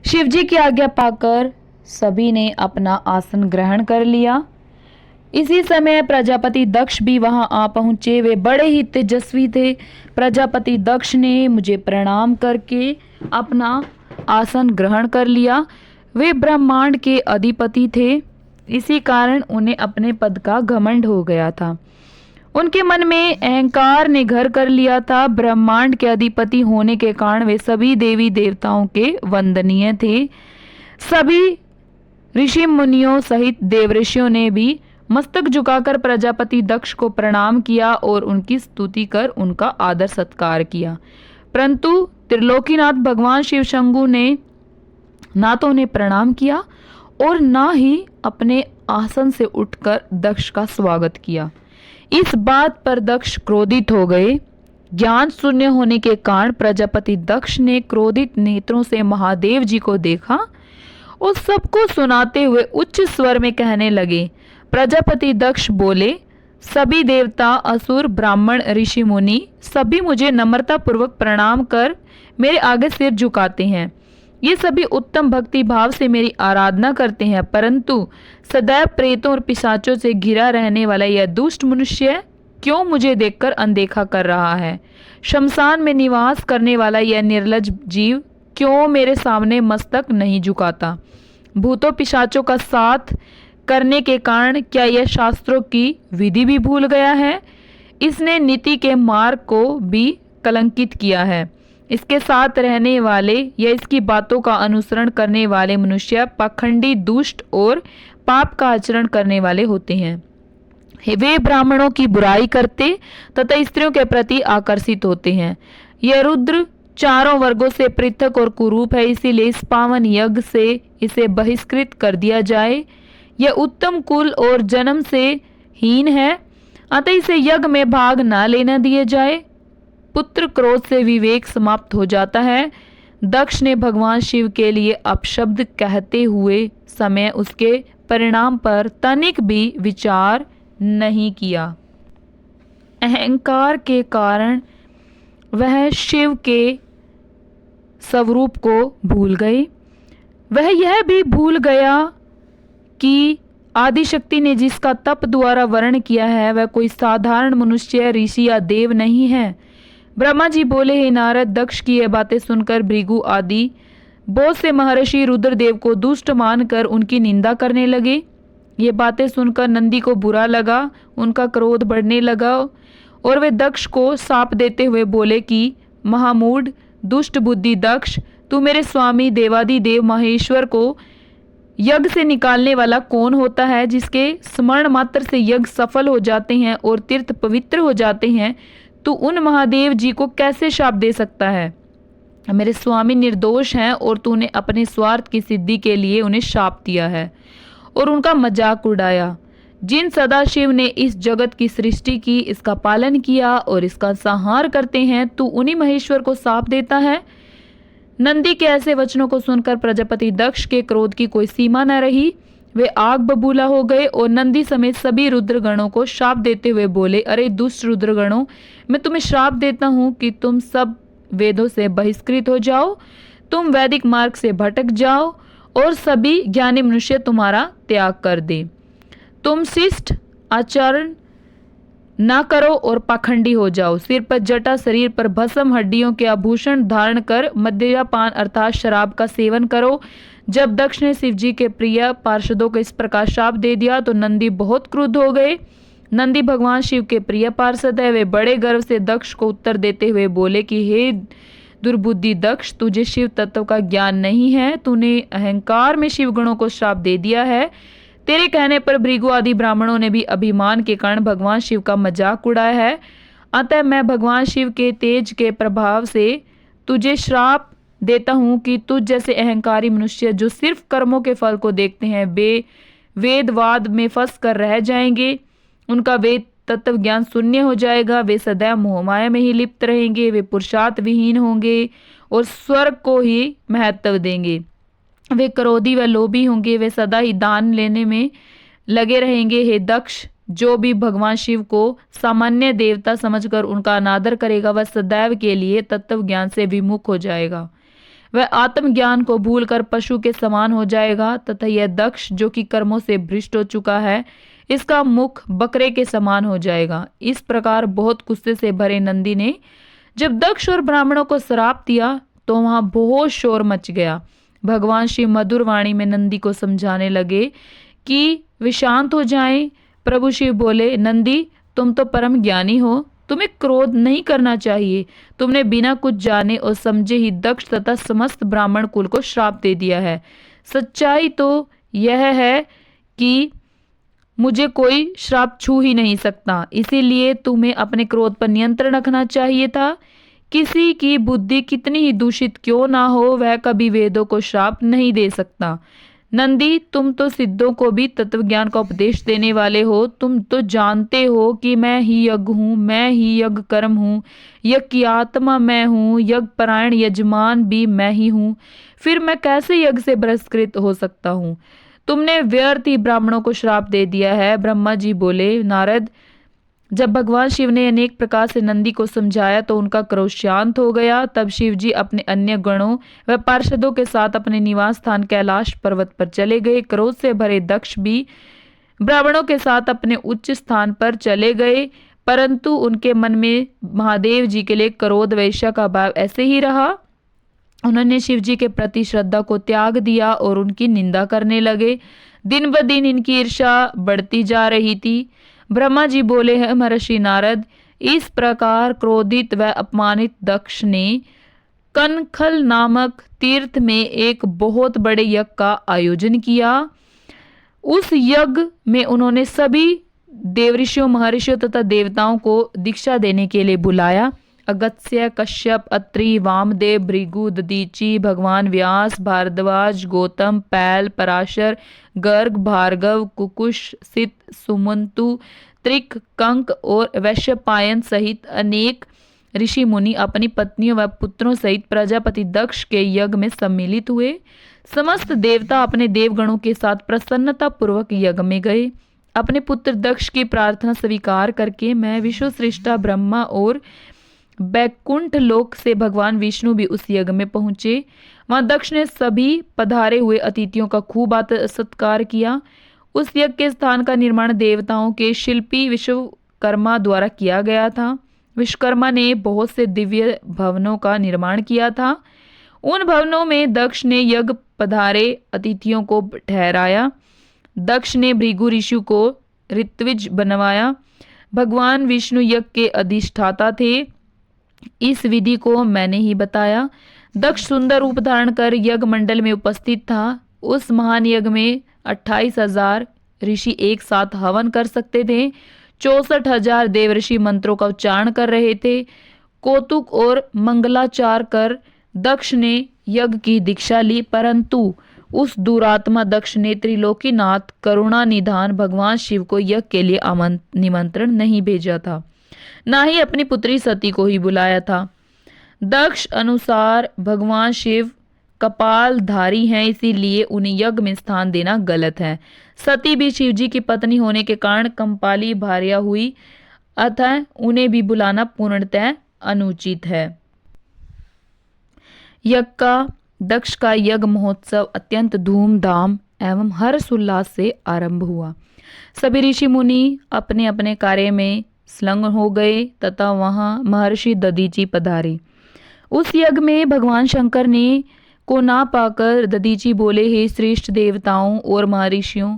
शिव जी की आज्ञा पाकर सभी ने अपना आसन ग्रहण कर लिया। इसी समय प्रजापति दक्ष भी वहां आ पहुंचे। वे बड़े ही तेजस्वी थे। प्रजापति दक्ष ने मुझे प्रणाम करके अपना आसन ग्रहण कर लिया। वे ब्रह्मांड के अधिपति थे, इसी कारण उन्हें अपने पद का घमंड हो गया था। उनके मन में अहंकार ने घर कर लिया था। ब्रह्मांड के अधिपति होने के कारण वे सभी देवी देवताओं के वंदनीय थे। सभी ऋषि मुनियों सहित देवऋषियों ने भी मस्तक झुकाकर प्रजापति दक्ष को प्रणाम किया और उनकी स्तुति कर उनका आदर सत्कार किया। परंतु त्रिलोकीनाथ भगवान शिव शंभु ने ना तो उन्हें प्रणाम किया और ना ही अपने आसन से उठकर दक्ष का स्वागत किया। इस बात पर दक्ष क्रोधित हो गए। ज्ञान शून्य होने के कारण प्रजापति दक्ष ने क्रोधित नेत्रों से महादेव जी को देखा और सबको सुनाते हुए उच्च स्वर में कहने लगे। प्रजापति दक्ष बोले, सभी देवता, असुर, ब्राह्मण, ऋषि, मुनि सभी मुझे नम्रता पूर्वक प्रणाम कर मेरे आगे सिर झुकाते हैं। ये सभी उत्तम भक्ति भाव से मेरी आराधना करते हैं, परंतु सदैव प्रेतों और पिशाचों से घिरा रहने वाला यह दुष्ट मनुष्य क्यों मुझे देखकर अनदेखा कर रहा है? शमशान में निवास करने वाला यह निर्लज्ज जीव क्यों मेरे सामने मस्तक नहीं झुकाता? भूतों पिशाचों का साथ करने के कारण क्या यह शास्त्रों की विधि भी भूल गया है? इसने नीति के मार्ग को भी कलंकित किया है। इसके साथ रहने वाले या इसकी बातों का अनुसरण करने वाले मनुष्य पाखंडी, दुष्ट और पाप का आचरण करने वाले होते हैं। वे ब्राह्मणों की बुराई करते तथा स्त्रियों के प्रति आकर्षित होते हैं। यह रुद्र चारों वर्गों से पृथक और कुरूप है, इसीलिए इस पावन यज्ञ से इसे बहिष्कृत कर दिया जाए। यह उत्तम कुल और जन्म से हीन है, अतः इसे यज्ञ में भाग न लेना दिया जाए। पुत्र क्रोध से विवेक समाप्त हो जाता है। दक्ष ने भगवान शिव के लिए अपशब्द कहते हुए समय उसके परिणाम पर तनिक भी विचार नहीं किया। अहंकार के कारण वह शिव के स्वरूप को भूल गए। वह यह भी भूल गया कि आदिशक्ति ने जिसका तप द्वारा वर्ण किया है वह कोई साधारण मनुष्य, ऋषि या देव नहीं है। ब्रह्मा जी बोले, हे नारद, दक्ष की यह बातें सुनकर भृगु आदि बहुत से महर्षि रुद्रदेव को दुष्ट मानकर उनकी निंदा करने लगे। ये बातें सुनकर नंदी को बुरा लगा, उनका क्रोध बढ़ने लगा और वे दक्ष को शाप देते हुए बोले कि महामूढ़, दुष्ट बुद्धि दक्ष, तू मेरे स्वामी देवादिदेव महेश्वर को यज्ञ से निकालने वाला कौन होता है? जिसके स्मरण मात्र से यज्ञ सफल हो जाते हैं और तीर्थ पवित्र हो जाते हैं, तू उन महादेव जी को कैसे शाप दे सकता है? मेरे स्वामी निर्दोष हैं और तूने अपने स्वार्थ की सिद्धि के लिए उन्हें शाप दिया है और उनका मजाक उड़ाया। जिन सदाशिव ने इस जगत की सृष्टि की, इसका पालन किया और इसका संहार करते हैं, तू उन्हीं महेश्वर को शाप देता है। नंदी के ऐसे वचनों को सुनकर प्रजापति दक्ष के क्रोध की कोई सीमा न रही। वे आग बबूला हो गए और नंदी समेत सभी रुद्रगणों को शाप देते हुए बोले, अरे दुष्ट रुद्रगणों, मैं तुम्हें श्राप देता हूँ कि तुम सब वेदों से बहिष्कृत हो जाओ, तुम वैदिक मार्ग से भटक जाओ और सभी ज्ञानी मनुष्य तुम्हारा त्याग कर दे। तुम शिष्ट आचरण ना करो और पाखंडी हो जाओ। सिर पर जटा, शरीर पर भस्म, हड्डियों के आभूषण धारण कर मद्यपान अर्थात शराब का सेवन करो। जब दक्ष ने शिव जी के प्रिय पार्षदों को इस प्रकार शाप दे दिया तो नंदी बहुत क्रुद्ध हो गए नंदी भगवान शिव के प्रिय पार्षद है। वे बड़े गर्व से दक्ष को उत्तर देते हुए बोले कि हे दुर्बुद्धि दक्ष, तुझे शिव तत्व का ज्ञान नहीं है। तूने अहंकार में शिव गुणों को श्राप दे दिया है। तेरे कहने पर भृगु आदि ब्राह्मणों ने भी अभिमान के कारण भगवान शिव का मजाक उड़ाया है। अतः मैं भगवान शिव के तेज के प्रभाव से तुझे श्राप देता हूँ कि तुझ जैसे अहंकारी मनुष्य जो सिर्फ कर्मों के फल को देखते हैं वे वेदवाद में फंस कर रह जाएंगे। उनका वेद तत्व ज्ञान शून्य हो जाएगा। वे सदैव मोहमाया में ही लिप्त रहेंगे। वे पुरुषार्थ विहीन होंगे और स्वर्ग को ही महत्व देंगे। वे क्रोधी व लोभी होंगे। वे सदा ही दान लेने में लगे रहेंगे। हे दक्ष, जो भी भगवान शिव को सामान्य देवता समझकर उनका अनादर करेगा वह सदैव के लिए तत्व ज्ञान से विमुख हो जाएगा। वह आत्मज्ञान को भूलकर पशु के समान हो जाएगा तथा यह दक्ष जो कि कर्मों से भ्रष्ट हो चुका है इसका मुख बकरे के समान हो जाएगा। इस प्रकार बहुत गुस्से से भरे नंदी ने जब दक्ष और ब्राह्मणों को श्राप दिया तो वहां बहुत शोर मच गया। भगवान शिव मधुर वाणी में नंदी को समझाने लगे कि वे शांत हो जाएं। प्रभु शिव बोले, नंदी तुम तो परम ज्ञानी हो, तुम्हें क्रोध नहीं करना चाहिए। तुमने बिना कुछ जाने और समझे ही दक्ष तथा समस्त ब्राह्मण कुल को श्राप दे दिया है। सच्चाई तो यह है कि मुझे कोई श्राप छू ही नहीं सकता, इसीलिए तुम्हें अपने क्रोध पर नियंत्रण रखना चाहिए था। किसी की बुद्धि कितनी ही दूषित क्यों ना हो वह कभी वेदों को श्राप नहीं दे सकता। नंदी, तुम तो सिद्धों को भी तत्व ज्ञान का उपदेश देने वाले हो। तुम तो जानते हो कि मैं ही यज्ञ हूँ, मैं ही यज्ञ कर्म हूँ, यज्ञ की आत्मा मैं हूँ, यज्ञ परायण यजमान भी मैं ही हूँ। फिर मैं कैसे यज्ञ से बहिष्कृत हो सकता हूँ? तुमने व्यर्थ ही ब्राह्मणों को श्राप दे दिया है। ब्रह्मा जी बोले, नारद, जब भगवान शिव ने अनेक प्रकार से नंदी को समझाया तो उनका क्रोध शांत हो गया। तब शिव जी अपने अन्य गणों व पार्षदों के साथ अपने निवास स्थान कैलाश पर्वत पर चले गए। क्रोध से भरे दक्ष भी ब्राह्मणों के साथ अपने उच्च स्थान पर चले गए, परंतु उनके मन में महादेव जी के लिए क्रोध व ईर्ष्या का भाव ऐसे ही रहा। उन्होंने शिव जी के प्रति श्रद्धा को त्याग दिया और उनकी निंदा करने लगे। दिन ब दिन इनकी ईर्ष्या बढ़ती जा रही थी। ब्रह्मा जी बोले हैं, महर्षि नारद, इस प्रकार क्रोधित व अपमानित दक्ष ने कनखल नामक तीर्थ में एक बहुत बड़े यज्ञ का आयोजन किया। उस यज्ञ में उन्होंने सभी देवऋषियों, महर्षियों तथा देवताओं को दीक्षा देने के लिए बुलाया। अगस्त्य, कश्यप, अत्रि, वामदेव, भृगु, दधीचि, भगवान व्यास, भारद्वाज, गौतम, पैल, पराशर, गर्ग, भार्गव, कुकुश, सित, सुमंतु, त्रिक, कंक और वैश्यपायन सहित अनेक ऋषि मुनि अपनी पत्नियों व पुत्रों सहित प्रजापति दक्ष के यज्ञ में सम्मिलित हुए। समस्त देवता अपने देवगणों के साथ प्रसन्नता पूर्वक यज्ञ में गए। अपने पुत्र दक्ष की प्रार्थना स्वीकार करके मैं विश्व सृष्टा ब्रह्मा और बैकुंठ लोक से भगवान विष्णु भी उस यज्ञ में पहुंचे। वहां दक्ष ने सभी पधारे हुए अतिथियों का खूब सत्कार किया। उस यज्ञ के स्थान का निर्माण देवताओं के शिल्पी विश्वकर्मा द्वारा किया गया था। विश्वकर्मा ने बहुत से दिव्य भवनों का निर्माण किया था। उन भवनों में दक्ष ने यज्ञ पधारे अतिथियों को ठहराया। दक्ष ने भृगु ऋषि को ऋत्विज बनवाया। भगवान विष्णु यज्ञ के अधिष्ठाता थे। इस विधि को मैंने ही बताया। दक्ष सुंदर रूप धारण कर यज्ञ मंडल में उपस्थित था। उस महान यज्ञ में 28,000 ऋषि एक साथ हवन कर सकते थे। 64,000 देवऋषि मंत्रों का उच्चारण कर रहे थे। कौतुक और मंगलाचार कर दक्ष ने यज्ञ की दीक्षा ली, परंतु उस दुरात्मा दक्ष ने त्रिलोकीनाथ करुणा निधान भगवान शिव को यज्ञ के लिए निमंत्रण नहीं भेजा था, ना ही अपनी पुत्री सती को ही बुलाया था। दक्ष अनुसार भगवान शिव कपालधारी हैं, इसीलिए उन्हें यज्ञ में स्थान देना गलत है। सती भी शिव जी की पत्नी होने के कारण कंपाली भार्या हुई, अतः उन्हें भी बुलाना पूर्णतः अनुचित है। दक्ष का यज्ञ महोत्सव अत्यंत धूमधाम एवं हर्षोल्लास से आरंभ हुआ। सभी ऋषि मुनि अपने अपने कार्य में संलग्न हो गए तथा वहां महर्षि दधीचि पधारे। उस यज्ञ में भगवान शंकर ने को ना पाकर दधीचि बोले, हे श्रेष्ठ देवताओं और महर्षियों,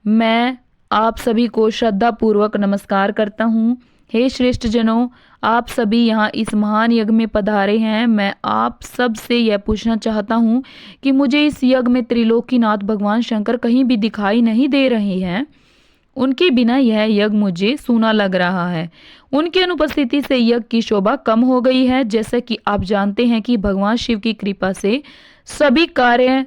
मैं आप सभी को श्रद्धा पूर्वक नमस्कार करता हूँ। हे श्रेष्ठ जनों, आप सभी यहाँ इस महान यज्ञ में पधारे हैं। मैं आप सब से यह पूछना चाहता हूँ कि मुझे इस यज्ञ में त्रिलोकीनाथ भगवान शंकर कहीं भी दिखाई नहीं दे रहे हैं। उनके बिना यह यज्ञ मुझे सूना लग रहा है। उनकी अनुपस्थिति से यज्ञ की शोभा कम हो गई है। जैसा कि आप जानते हैं कि भगवान शिव की कृपा से सभी कार्य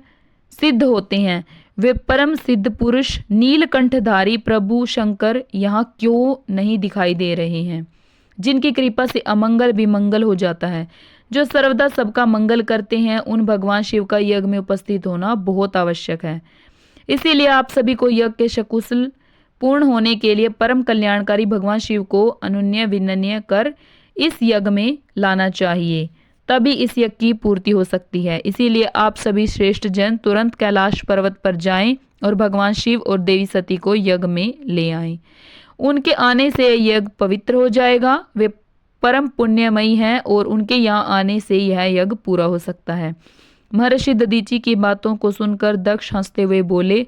सिद्ध होते हैं। वे परम सिद्ध पुरुष नीलकंठधारी प्रभु शंकर यहाँ क्यों नहीं दिखाई दे रहे हैं, जिनकी कृपा से अमंगल भी मंगल हो जाता है, जो सर्वदा सबका मंगल करते हैं। उन भगवान शिव का यज्ञ में उपस्थित होना बहुत आवश्यक है। इसीलिए आप सभी को यज्ञ के सकुशल पूर्ण होने के लिए परम कल्याणकारी भगवान शिव को अनुन्य विनन्य कर इस यज्ञ में लाना चाहिए, तभी इस यज्ञ की पूर्ति हो सकती है। इसीलिए आप सभी श्रेष्ठ जन तुरंत कैलाश पर्वत पर जाएं और भगवान शिव और देवी सती को यज्ञ में ले आएं। उनके आने से यज्ञ पवित्र हो जाएगा। वे परम पुण्यमयी हैं और उनके यहाँ आने से यह यज्ञ पूरा हो सकता है। महर्षि दधीचि की बातों को सुनकर दक्ष हंसते हुए बोले,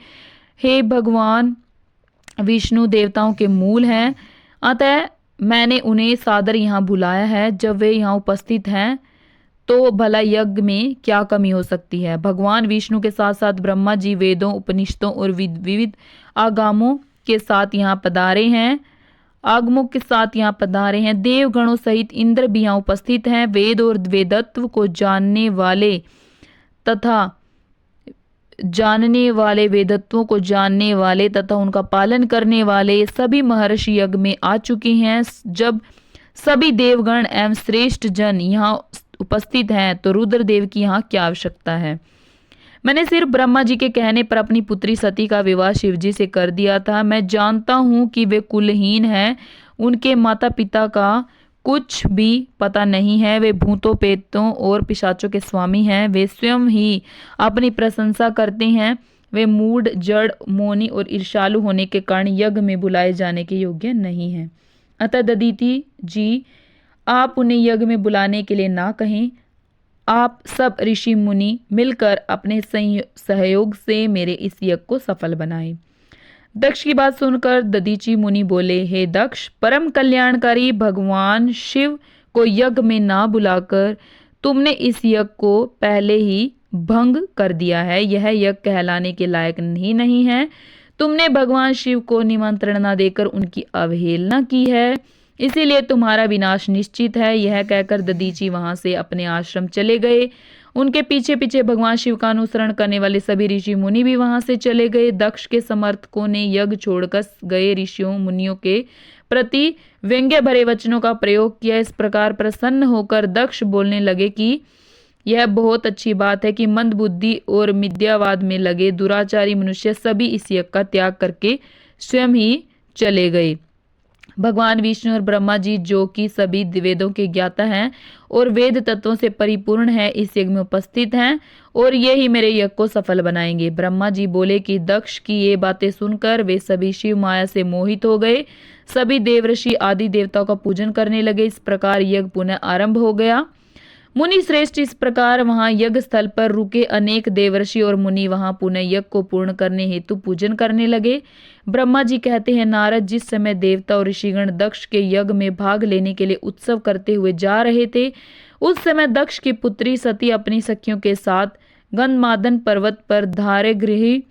हे भगवान विष्णु देवताओं के मूल हैं, अतः मैंने उन्हें सादर यहाँ बुलाया है। जब वे यहाँ उपस्थित हैं तो भला यज्ञ में क्या कमी हो सकती है। भगवान विष्णु के साथ साथ ब्रह्मा जी वेदों उपनिषदों और विविध आगमों के साथ यहाँ पधारे हैं। आगमों के साथ यहाँ पधारे हैं। देवगणों सहित इंद्र भी यहाँ उपस्थित हैं। वेद और वेदत्व को जानने वाले वेदत्वों को जानने वाले तथा उनका पालन करने वाले सभी महर्षि यज्ञ में आ चुके हैं। जब सभी देवगण एवं श्रेष्ठ जन यहाँ उपस्थित हैं तो रुद्रदेव की यहाँ क्या आवश्यकता है। मैंने सिर्फ ब्रह्मा जी के कहने पर अपनी पुत्री सती का विवाह शिवजी से कर दिया था। मैं जानता हूँ कि वे कुलहीन हैं, उनके माता पिता का कुछ भी पता नहीं है। वे भूतों प्रेतों और पिशाचों के स्वामी हैं। वे स्वयं ही अपनी प्रशंसा करते हैं। वे मूढ़ जड़ मौनी और ईर्ष्यालु होने के कारण यज्ञ में बुलाए जाने के योग्य नहीं हैं। अतः दधीचि जी, आप उन्हें यज्ञ में बुलाने के लिए ना कहें। आप सब ऋषि मुनि मिलकर अपने सहयोग से मेरे इस यज्ञ को सफल बनाएं। दक्ष की बात सुनकर दधीचि मुनि बोले, हे दक्ष, परम कल्याणकारी भगवान शिव को यज्ञ में ना बुलाकर तुमने इस यज्ञ को पहले ही भंग कर दिया है। यह यज्ञ कहलाने के लायक ही नहीं है। तुमने भगवान शिव को निमंत्रण न देकर उनकी अवहेलना की है, इसीलिए तुम्हारा विनाश निश्चित है। यह कहकर दधीचि वहां से अपने आश्रम चले गए। उनके पीछे पीछे भगवान शिव का अनुसरण करने वाले सभी ऋषि मुनि भी वहां से चले गए। दक्ष के समर्थकों ने यज्ञ छोड़कर गए ऋषियों मुनियों के प्रति व्यंग्य भरे वचनों का प्रयोग किया। इस प्रकार प्रसन्न होकर दक्ष बोलने लगे कि यह बहुत अच्छी बात है कि मंद बुद्धि और मिथ्यावाद में लगे दुराचारी मनुष्य सभी इस यज्ञ का त्याग करके स्वयं ही चले गए। भगवान विष्णु और ब्रह्मा जी, जो कि सभी वेदों के ज्ञाता हैं और वेद तत्वों से परिपूर्ण है, इस यज्ञ में उपस्थित हैं और ये ही मेरे यज्ञ को सफल बनाएंगे। ब्रह्मा जी बोले कि दक्ष की ये बातें सुनकर वे सभी शिव माया से मोहित हो गए। सभी देवऋषि आदि देवताओं का पूजन करने लगे। इस प्रकार यज्ञ पुनः आरंभ हो गया। मुनि श्रेष्ठ इस प्रकार वहां यज्ञ स्थल पर रुके। अनेक देवर्षि और मुनि वहां पुनः यज्ञ को पूर्ण करने हेतु पूजन करने लगे। ब्रह्मा जी कहते हैं, नारद जिस समय देवता और ऋषिगण दक्ष के यज्ञ में भाग लेने के लिए उत्सव करते हुए जा रहे थे, उस समय दक्ष की पुत्री सती अपनी सखियों के साथ गंधमादन पर्वत पर धारेगृह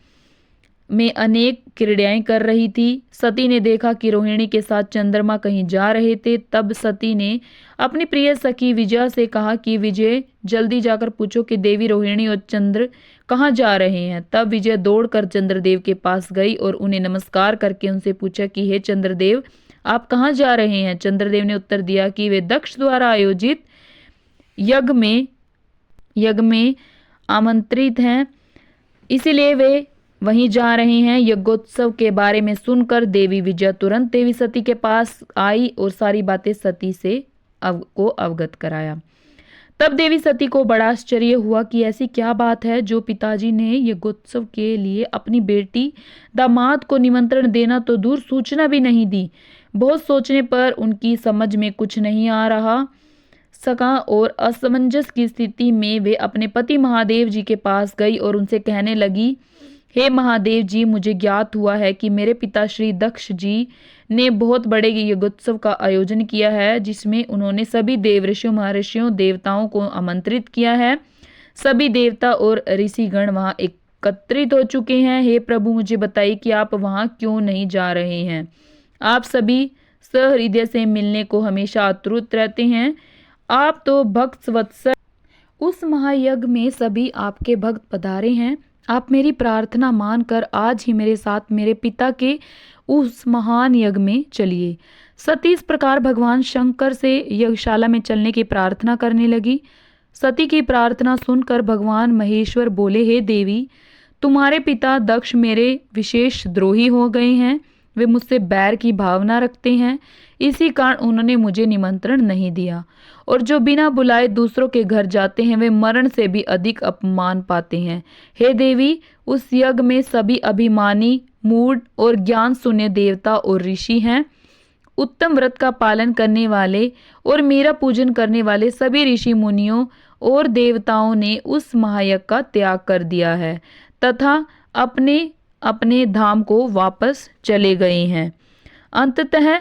में अनेक क्रीड़ाएं कर रही थी। सती ने देखा कि रोहिणी के साथ चंद्रमा कहीं जा रहे थे। तब सती ने अपनी प्रिय सखी विजया से कहा कि विजय, जल्दी जाकर पूछो कि देवी रोहिणी और चंद्र कहाँ जा रहे हैं। तब विजय दौड़कर चंद्रदेव के पास गई और उन्हें नमस्कार करके उनसे पूछा कि हे चंद्रदेव, आप कहाँ जा रहे हैं। चंद्रदेव ने उत्तर दिया कि वे दक्ष द्वारा आयोजित यज्ञ में आमंत्रित हैं, इसीलिए वे वहीं जा रहे हैं। यज्ञोत्सव के बारे में सुनकर देवी विजया तुरंत देवी सती के पास आई और सारी बातें सती से को अवगत कराया। तब देवी सती को बड़ा आश्चर्य हुआ कि ऐसी क्या बात है जो पिताजी ने यज्ञोत्सव के लिए अपनी बेटी दामाद को निमंत्रण देना तो दूर सूचना भी नहीं दी। बहुत सोचने पर उनकी समझ में कुछ नहीं आ रहा सका और असमंजस की स्थिति में वे अपने पति महादेव जी के पास गई और उनसे कहने लगी हे महादेव जी, मुझे ज्ञात हुआ है कि मेरे पिता श्री दक्ष जी ने बहुत बड़े यज्ञोत्सव का आयोजन किया है, जिसमें उन्होंने सभी देवऋषियों, महर्षियों, देवताओं को आमंत्रित किया है। सभी देवता और ऋषिगण वहां एकत्रित हो चुके हैं। हे प्रभु, मुझे बताइए कि आप वहां क्यों नहीं जा रहे हैं? आप सभी सहृदय से मिलने को हमेशा आतुर रहते हैं। आप तो भक्त वत्सल, उस महायज्ञ में सभी आपके भक्त पधारे हैं। आप मेरी प्रार्थना मानकर आज ही मेरे साथ मेरे पिता के उस महान यज्ञ में चलिए। सती इस प्रकार भगवान शंकर से यज्ञशाला में चलने की प्रार्थना करने लगी। सती की प्रार्थना सुनकर भगवान महेश्वर बोले, हे देवी, तुम्हारे पिता दक्ष मेरे विशेष द्रोही हो गए हैं। वे मुझसे बैर की भावना रखते हैं, इसी कारण उन्होंने मुझे निमंत्रण नहीं दिया। और जो बिना बुलाए दूसरों के घर जाते हैं, वे मरण से भी अधिक अपमान पाते हैं। हे देवी, उस यज्ञ में सभी अभिमानी, मूढ़ और ज्ञान शून्य देवता और ऋषि हैं। उत्तम व्रत का पालन करने वाले और मेरा पूजन करने वाले सभी ऋषि मुनियों और देवताओं ने उस महायज्ञ का त्याग कर दिया है तथा अपने अपने धाम को वापस चले गए हैं। अंततः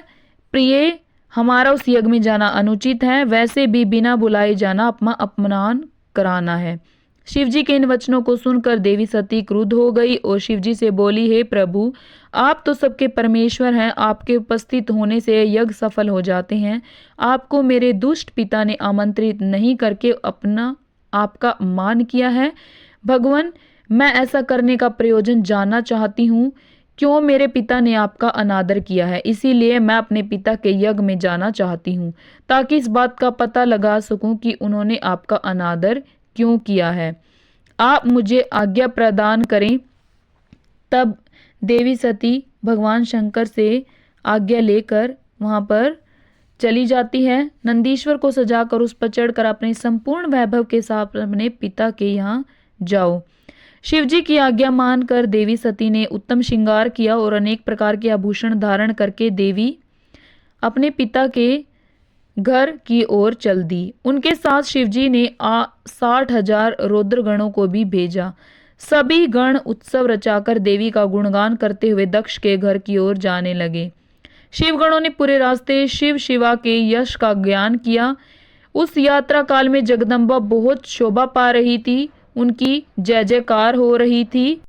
प्रिय, हमारा उस यज्ञ में जाना अनुचित है। वैसे भी बिना बुलाए जाना अपमान कराना है। शिवजी के इन वचनों को सुनकर देवी सती क्रुद्ध हो गई और शिवजी से बोली, हे प्रभु, आप तो सबके परमेश्वर हैं। आपके उपस्थित होने से यज्ञ सफल हो जाते हैं। आपको मेरे दुष्ट पिता ने आमंत्रित नहीं करके आपका अपमान किया है। भगवान, मैं ऐसा करने का प्रयोजन जानना चाहती हूँ। क्यों मेरे पिता ने आपका अनादर किया है? इसीलिए मैं अपने पिता के यज्ञ में जाना चाहती हूँ, ताकि इस बात का पता लगा सकूं कि उन्होंने आपका अनादर क्यों किया है। आप मुझे आज्ञा प्रदान करें। तब देवी सती भगवान शंकर से आज्ञा लेकर वहां पर चली जाती है। नंदीश्वर को सजाकर उस पर चढ़कर अपने संपूर्ण वैभव के साथ अपने पिता के यहाँ जाओ। शिवजी की आज्ञा मानकर देवी सती ने उत्तम श्रृंगार किया और अनेक प्रकार के आभूषण धारण करके देवी अपने पिता के घर की ओर चल दी। उनके साथ शिवजी ने 60,000 रुद्रगणों को भी भेजा। सभी गण उत्सव रचाकर देवी का गुणगान करते हुए दक्ष के घर की ओर जाने लगे। शिवगणों ने पूरे रास्ते शिव शिवा के यश का ज्ञान किया। उस यात्रा काल में जगदम्बा बहुत शोभा पा रही थी। उनकी जय जयकार हो रही थी।